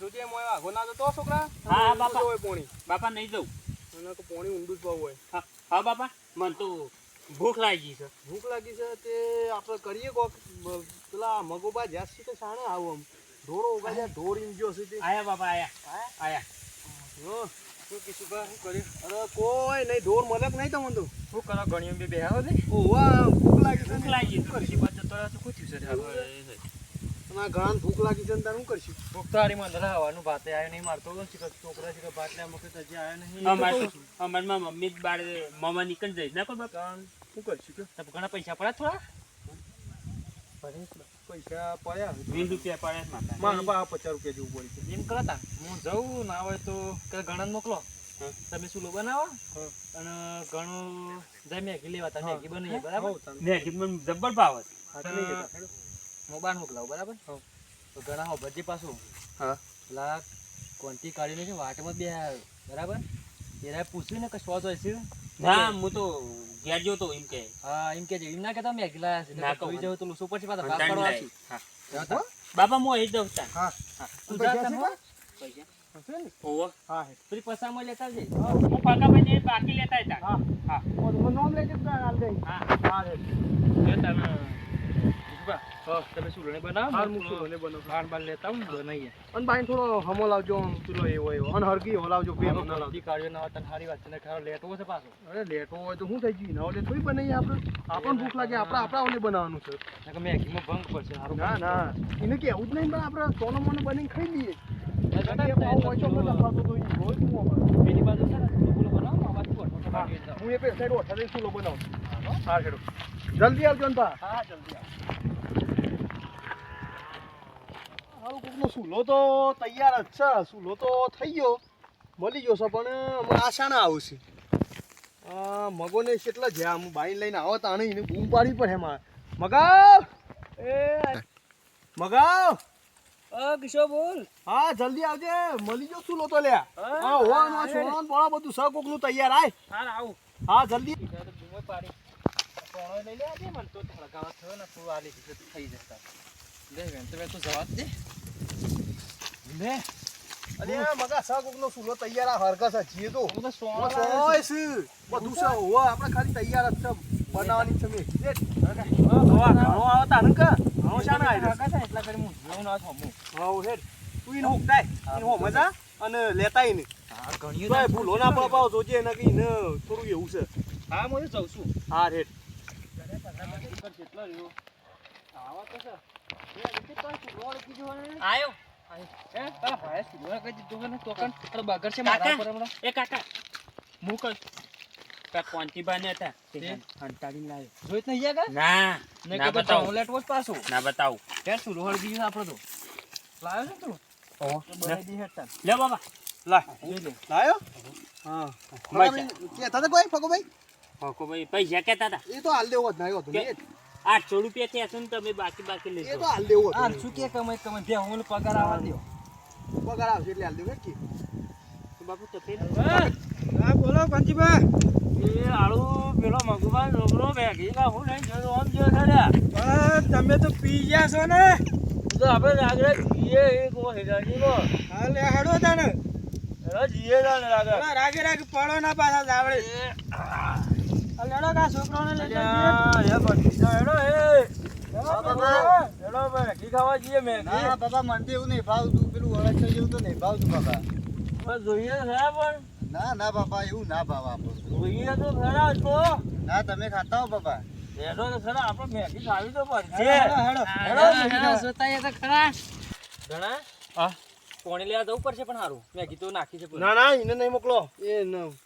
જોજે મોય આગો ના જતો છોકરા. હા બાપા હોય પોણી બાપા નહીં જવું મને તો પોણી ઊંડું જ બહુ હોય. હા બાપા મને તો ભૂખ લાગી છે. ભૂખ લાગી છે તે આપણે કરીએ કોક પેલા મગોબા જ્યાંથી તો સાણે આવું આમ ઢોરો ઉગાડ્યા ઢોર ઇન ગયો છે તે આયા બાપા આયા શું કીધું બા શું કર્યું? અરે કોઈ નહીં ઢોર મલક નહીં તમને તો શું કરો ગણ્યું બે બેહો ને ઓવા ભૂખ લાગી છે ભૂખ લાગી કરશી બાદ જતો રહ્યો તો શું થયું છે તમારા ઘણા ભૂખ લાગી છે ને તાર શું કરશું? ભૂખ તો હારી મને હવાનું ભાતે આવ્યો નહીં મારતો છોકરા છે બાટલા મૂકે હજી આવ્યો નહીં. અમારમાં મમ્મી જ બાર મામા નીકળી જઈશ ના કોઈ બાપા શું કરશું કે ઘણા પૈસા પડ્યા થોડા પૈસા પડ્યા 20 રૂપિયા પડ્યા મારા બા 50 રૂપિયા જેવું પડી છે. એમ કરો તા હું જઉં ના હોય તો ગણન મોકલો તમે શું બનાવો અને ઘણું જાય મેગી લેવા તા મેગી બની બરાબર મેગી મને જબ્બર ભાવે મોબાઈલ મોકલાવો બરાબર તો ઘણા હો બધી પાછું પેલા કોન્ટી કાઢીને છે વાટમાં બે બરાબર એરા પૂછ્યું ને કે શોધ હોય છે ના હું તો ઘેર જો તો એમ કે હા એમ કે એમ ના કે તમે મેગી લાયા છે ના કહી જાવ તો લુસો પછી પાછા ભાગ પાડવા આવશે હા બાબા હું અહીં દઉં તા હા તું જા તને પૈસા ઓવો હા હે ફરી પસામાં લેતા જઈ હું પાકાભાઈ બાકી લેતા હતા હા હા હું નામ લેજે હાલ દે હા હા રે એ તમે તમે સુરણે બનાવો હાર હું સુરણે બનાવું હાર બાર લેતા હું બનાવીએ અને બાઈ થોડો હમો લાવજો પેલો એવો એવો અને હરકી હો લાવજો બે ના લાવજો કાઢ્યો ના તને સારી વાત છે ને ખારો લેટો છે પાછો અરે લેટો હોય તો શું થઈ ગયું ના ઓલે થોડી બનાવીએ આપણે ભૂખ લાગે આપણા ઓલે બનાવવાનું છે મેગીમાં ભંગ પડશે સારું ના ના એને કેવું જ નહીં પણ આપણે સોનો મોનો બનાવીને ખાઈ લઈએ પેલી બાજુ છે ને સુલો બનાવો આ બાજુ હું એ પેલી સાઈડ ઓઠા સુલો બનાવું હા હેડો જલ્દી આવજો ને બા હા જલ્દી આવ હારું કોકનો સુલો તો તૈયાર જ છે સુલો તો થઈ ગયો મળી ગયો છે પણ મને આશા ના આવશે મગોને કેટલા જ્યાં હું બાઈ લઈને આવો તાણે એને બૂમ પાડવી પડે મારે મગાવ મગાવ કિશોર બોલ હા જલ્દી આવજે મળી ગયો સુલો તો લ્યા હા હોવાનું સોવાનું બોળા બધું સહ કોકનું તૈયાર આય હા આવું હા જલ્દી બૂમો પાડી સોણો લઈ લે આજે મને તો હળગાવા થયો ને તું આલી દીધું થઈ જતા લે વેન તો જવા દે લે અરે મગા સહ કોકનો સુલો તૈયાર આ હરકસ છે તો હું તો સોય છે બધું છે હોવા આપણે ખાલી તૈયાર જ છે બનાવવાની છે મે હવા ઘણો આવતા ને કા ઘણો શાના આવ્યો કાકા એટલા કરી હું જોઉં ના થમું હા હેડ તું ઇન હોકતાય ઇન હો મજા અને લેતાય ને હા ઘણી તો ભૂલો ના પાવ જોજે એને કી ને થોડું એવું છે હા હું જઉં છું હા હેડ કેટલો રહ્યો આવા તો છે એ રીતે તો રોડ કીધું ને આયો હે તારા ભાઈ સુવા કઈ દીધું ને તો કણ તો બગર છે મારા પર હમણાં એ કાકા હું કઈ કા કોંતી બાને હતા તે હંતાડીને લાવ્યો જોઈત નહીં ગયા ના ના બતાવ હું લેટવોસ પાછો ના બતાવ કે શું રોડ કીધું આપણો તો લાવ્યો છે તું ઓ બરાઈ દી હેતા લે બાબા લા લે લાયો હા કે તાતે કોઈ ફકો ભાઈ ફકો ભાઈ પૈસા કેતા હતા એ તો હાલ દેવો જ નાયો તો 800 રૂપિયા કે છું તમે બાકી લેજો એ તો હાલ દેવો આ શું કે કમાઈ બે હું પગાર આવવા દયો પગાર આવશે એટલે હાલ દેવો કે બાપુ તો ફેર હા બોલો કાંજીભાઈ એ આળુ પેલો મગુબા છોકરો મેગી ના હું નહીં જો આમ જો થયા તમે તો પી ગયા છો ને તો આપણે આગળ પીએ એક ઓ હેગાજી કો હાલે હાડો તાને એ જીએ જાને રાગે પડો ના પાછા જાવડે લેડો કા છોકરાને લઈ જાય એ બધી હેડો હેડો ભાઈ કી ખાવા જઈએ મે ના બાબા મને એવું નહીં ભાવતું પેલું વળે છે એવું તો નહીં ભાવતું બાબા બસ જોઈએ ખરા પણ ના બાબા એવું ના ભાવ આપો જોઈએ તો ખરા તો ના તમે ખાતા હો બાબા હેડો તો ખરા આપણે મેગી ખાવી તો પડશે હેડો જોતાય તો ખરા ઘણા હા પોણી લેવા જવું પડશે પણ સારું મેગી તો નાખી છે ના એને નહીં મોકલો એ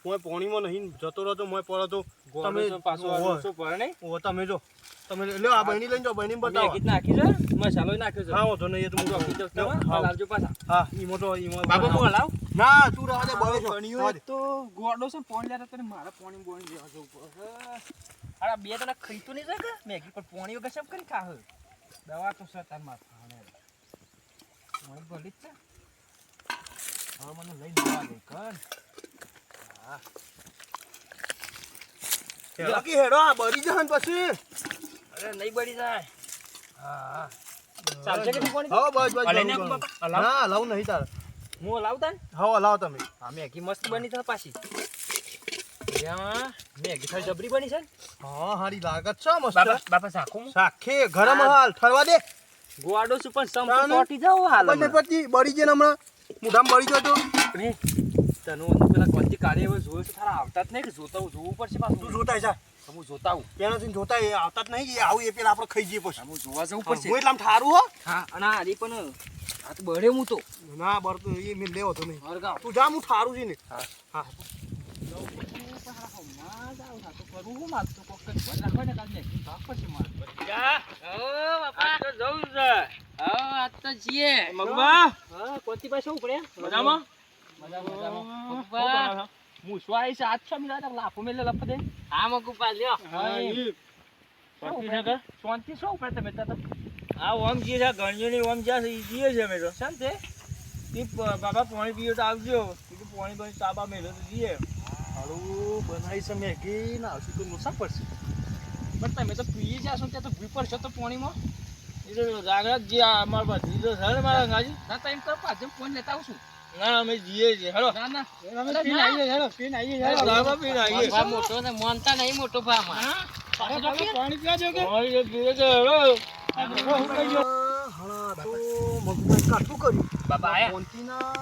મોય પોણીમાં નહીં જતો રહો તો મોય પડો તો તમે પાછો શું પડે નહીં ઓ તમે જો તમે લ્યો આ બહેની લઈને જાઓ બહેની બતાવો મેગી નાખી છે મસાલો નાખ્યો છે હા તો નહીં એ તો હું નાખી દઉં તમે લાવજો પાછા હા ઈમો બાબા હું હલાવ ના તું રહા દે બળો છો તો ગોડો છે પોણી લેતા તને મારા પોણી બોણી લેવા જવું પડે અરે બે તને ખાઈતો નહીં શકે મેગી પર પોણી વગર સબ કરી ખાહ દવા તો છે તાર માથા મને ભલી જ છે હવે મને લઈ જવા દે કર હા બાકી હેડો આ બળી જશે ને પછી અરે નહીં બળી જાય હા ચાલશે કે પોણી હા બસ અલે ને ના લાવ નહીં તાર હું લાવતા ને હા લાવો તમે. હા મેગી મસ્ત બની છે પાછી મેગી થાળી જબરી બની છે ને હા હારી લાગત છે મસ્ત. બાપા સાખું સાખે ગરમ હાલ ઠરવા દે. ગોવાડો છું પણ સમ તાને? તોટી જાવ હાલ બંને પછી બળી જાય ને હમણાં મોઢામાં બળી જાય તો તનો અંદર પેલા કોંતી કાઢે હવે જોયો છે તારા આવતા જ નહીં કે જોવું પડશે પાછું તું જોતા જા. હું જોતા આવું પેલાથી જોતા એ આવતા જ નહીં એ આવું એ પેલા આપણે ખાઈ જઈએ પછી. હું જોવા જવું હું પડશે એટલે આમ ઠારું હો. હા અને આરી પણ આ તો બળે હું તો ના બર તો એ મેં લેવો તો નહીં. હરગાવ તું જા હું ઠારું છું ને. હા. હા બાબા પાણી પીએ તો આવજો પાણી બની તાબા મેળો તો જઈએ હારું બનાવી છે મેગી ના આવશે તો નુકસાન પડશે. પણ તમે તો પીએ જાશો ત્યાં તો ભૂઈ પડશો તો પાણીમાં એ તો રાગરાગ જે અમારા બધી તો છે ને મારા ગાજી ના તો એમ તો પાછળ ફોન લેતા આવશું ના અમે જઈએ છીએ હેલો ના ના અમે પીને આવીએ હેલો પીને આવીએ હેલો બાબા પીને આવીએ બા મોટો ને માનતા નહીં મોટો બા માં પાણી પીવા જો કે પાણી પીવે છે હેલો હું કઈ ગયો હા તો મગમાં કાઠું કર્યું. બાબા આયા કોંતીના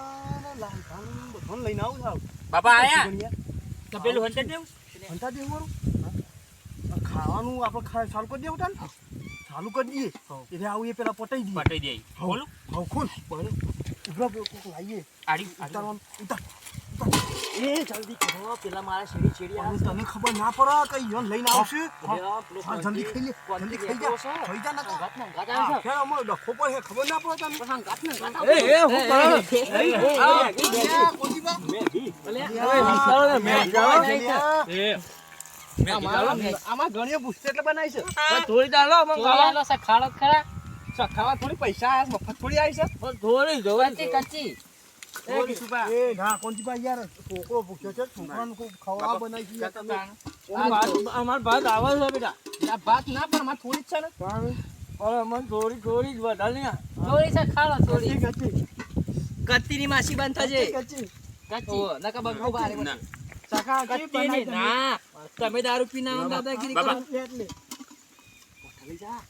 લાલભાન બધાને લઈને આવું થાવ. બાબા આયા તો પેલું હંતે દેવું હંતા દેવું મારું. ખાવાનું આપણે ચાલુ કરી દેવું તાન ચાલુ કરી દઈએ એટલે આવું એ પેલા પટાઈ દઈએ. પટાઈ દે બોલો હાવ ખોલ ઉભરા કોક લાવીએ. આડી ઉતારવાનું ઉતાર. એ જલ્દી કરો પેલા મારા શેરી શેરી પણ તને ખબર ના પડે કઈ યોન લઈને આવશે. હા જલ્દી ખાઈ લે જલ્દી ખાઈ જા ખાઈ જા ના હા ખેર અમારો ડખો પર હે ખબર ના પડે તને. એ હું આમાં ઘણી પૂછતે એટલે બનાવી છે. થોડી દાલો મંગાવા સખાડો ખરા સખાવા થોડી પૈસા આયા મફત થોડી આવી છે. થોડી જોવા કચ્ચી કચ્ચી એ કિશુભા એ ના કોંજીભાઈ યાર છોકરો ભૂખ્યો છે છોકરાનું કોઈ ખાવા બનાવી છે યાર તમે. અમાર ભાત આવે છે બેટા આ ભાત ના પણ માં થોડી જ છે ને અરે મને થોડી થોડી જ વધારે નહીં થોડી સખાડો થોડી કચ્ચી કત્તીની માસી બંધ થજે કચ્ચી કચ્ચી ઓ નકા બગડો બારે ના. સખા કચ્ચી બનાવી ની ના તમે દારૂ પીને આવો દાદાગીરી બાબા. કરો એટલે ઓઠલી જા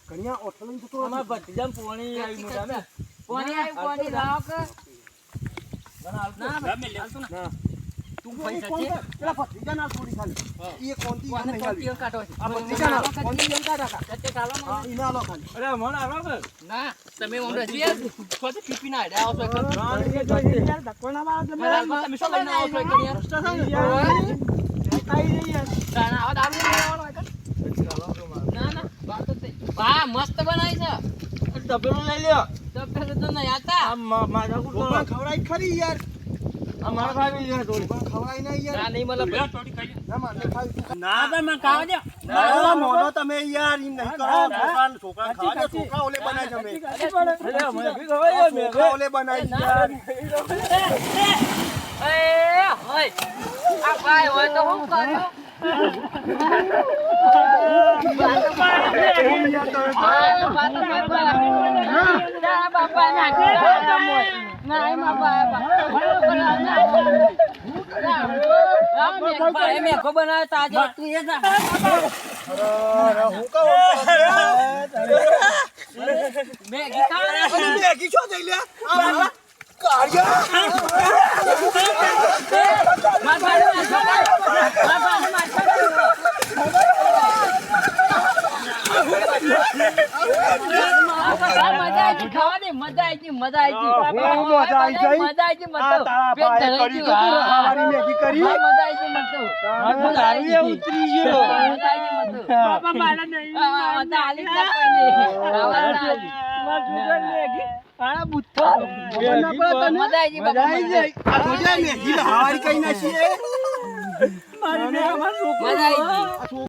કણિયા ઓઠલી જતો અમાર ભત્રીજાને પોણી આવી મોટા ને કોની આઈ કોની લાવ કે ના ના તું પૈસા છે પેલા ભત્રીજા ના થોડી ખાલી એ કોંતી કોને નહીં કોટીઓ આવી. કાઢો છે આ ભત્રીજા ના કોંતી એમ કાઢા કચ્ચે કાઢો હા ઈ ના લો ખાલી. અરે મને આવો કે ના તમે ઓમ રજી ખોટી પીપી ના આડ્યા આવશો એકલ યાર ધક્કો ના મારો તમે શું લઈને આવશો એકલ યાર રસ્તા છે ને કાઈ નહીં યાર. તાણા આવા દારૂ લઈને આવવાનો એકલ ના ના વાત તો થઈ વાહ મસ્ત બનાવી છે તપેલું લઈ લ્યો તો પેલો તો નહીં આતા આ માથા કુટો ભગવાન ખવડાય ખરી યાર. આ મારા ભાઈ છે થોડી ભગવાન ખવડાય નહીં યાર. ના નહીં મતલબ થોડી ખાઈ ના મારને ખાવી. ના તો મને ખાવા દે ના મોનો તમે યાર ઈ નહીં કરો. છોકરાને ખાવા દે. છોકરા ઓલે બનાવી છે મેં. અરે મને બી ખવાય મે છોકરા ઓલે બનાવી છે યાર. એ હોય આ ભાઈ હોય તો હું કરું મેઘો બનાવે તાજો અરે હું કહું મેગી ખાવા મેગી છો જઈ લે. આ કાળિયા ખાવા દે મજા આવી મજા આવી ગઈ. આ તારા ભાઈ કરી તો તું ખાવાની મેગી કરી. મજા આવી દારૂ ઉતરી ગયો બાપા મારા નહીં મજા આવી ગઈ આ તો જે મેગી હવારી કઈ નાખી એ. મજા આવી ગઈ